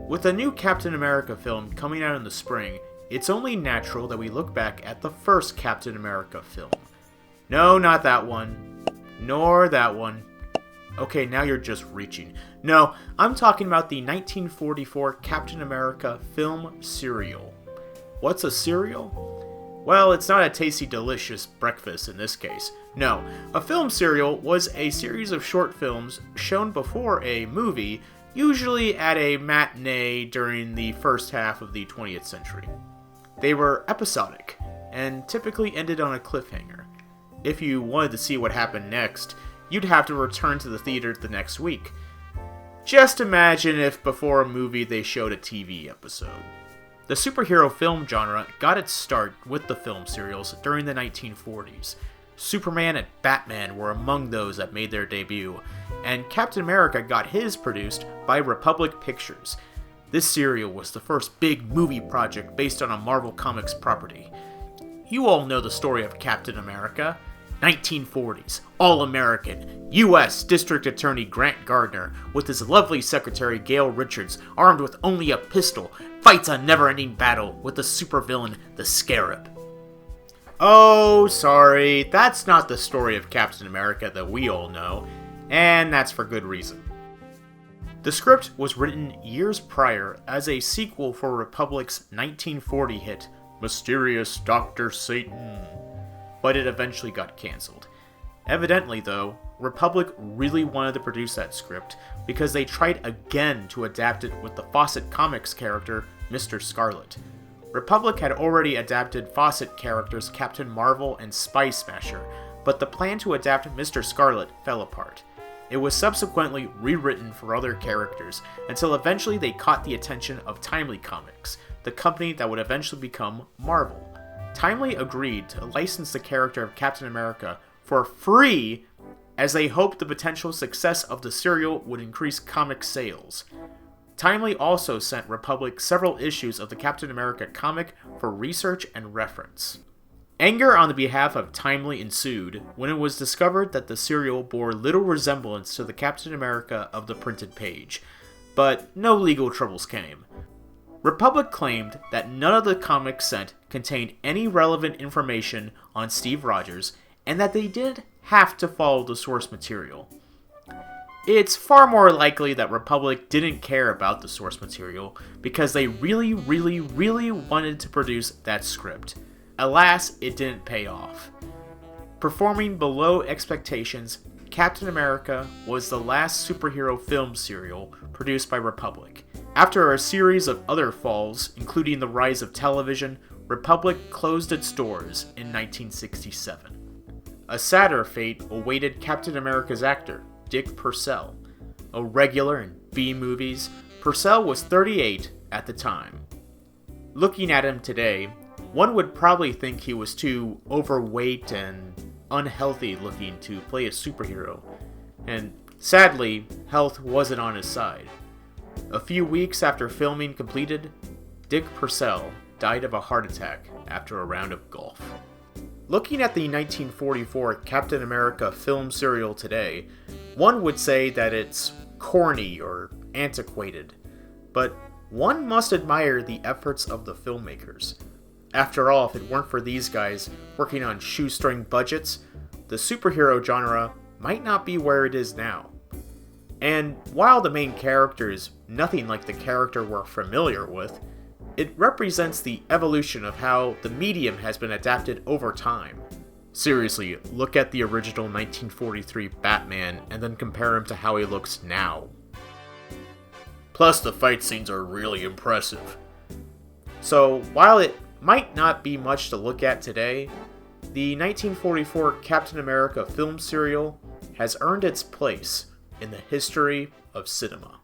With a new Captain America film coming out in the spring, it's only natural that we look back at the first Captain America film. No, not that one. Nor that one. Okay, now you're just reaching. No, I'm talking about the 1944 Captain America film serial. What's a serial? Well, it's not a tasty, delicious breakfast in this case. No, a film serial was a series of short films shown before a movie, usually at a matinee during the first half of the 20th century. They were episodic, and typically ended on a cliffhanger. If you wanted to see what happened next, you'd have to return to the theater the next week. Just imagine if before a movie they showed a TV episode. The superhero film genre got its start with the film serials during the 1940s. Superman and Batman were among those that made their debut, and Captain America got his produced by Republic Pictures. This serial was the first big movie project based on a Marvel Comics property. You all know the story of Captain America. 1940s, all-American, U.S. District Attorney Grant Gardner, with his lovely secretary Gail Richards, armed with only a pistol, fights a never-ending battle with the supervillain, the Scarab. Oh, sorry, that's not the story of Captain America that we all know, and that's for good reason. The script was written years prior as a sequel for Republic's 1940 hit, Mysterious Dr. Satan, but it eventually got cancelled. Evidently, though, Republic really wanted to produce that script because they tried again to adapt it with the Fawcett Comics character, Mr. Scarlet. Republic had already adapted Fawcett characters Captain Marvel and Spy Smasher, but the plan to adapt Mr. Scarlet fell apart. It was subsequently rewritten for other characters, until eventually they caught the attention of Timely Comics, the company that would eventually become Marvel. Timely agreed to license the character of Captain America for free, as they hoped the potential success of the serial would increase comic sales. Timely also sent Republic several issues of the Captain America comic for research and reference. Anger on the behalf of Timely ensued when it was discovered that the serial bore little resemblance to the Captain America of the printed page, but no legal troubles came. Republic claimed that none of the comics sent contained any relevant information on Steve Rogers, and that they didn't have to follow the source material. It's far more likely that Republic didn't care about the source material because they really wanted to produce that script. Alas, it didn't pay off. Performing below expectations, Captain America was the last superhero film serial produced by Republic. After a series of other falls, including the rise of television, Republic closed its doors in 1967. A sadder fate awaited Captain America's actor, Dick Purcell. A regular in B-movies, Purcell was 38 at the time. Looking at him today, one would probably think he was too overweight and unhealthy looking to play a superhero, and sadly, health wasn't on his side. A few weeks after filming completed, Dick Purcell died of a heart attack after a round of golf. Looking at the 1944 Captain America film serial today, one would say that it's corny or antiquated, but one must admire the efforts of the filmmakers. After all, if it weren't for these guys working on shoestring budgets, the superhero genre might not be where it is now. And while the main character is nothing like the character we're familiar with, it represents the evolution of how the medium has been adapted over time. Seriously, look at the original 1943 Batman and then compare him to how he looks now. Plus, the fight scenes are really impressive. So, while it might not be much to look at today, the 1944 Captain America film serial has earned its place in the history of cinema.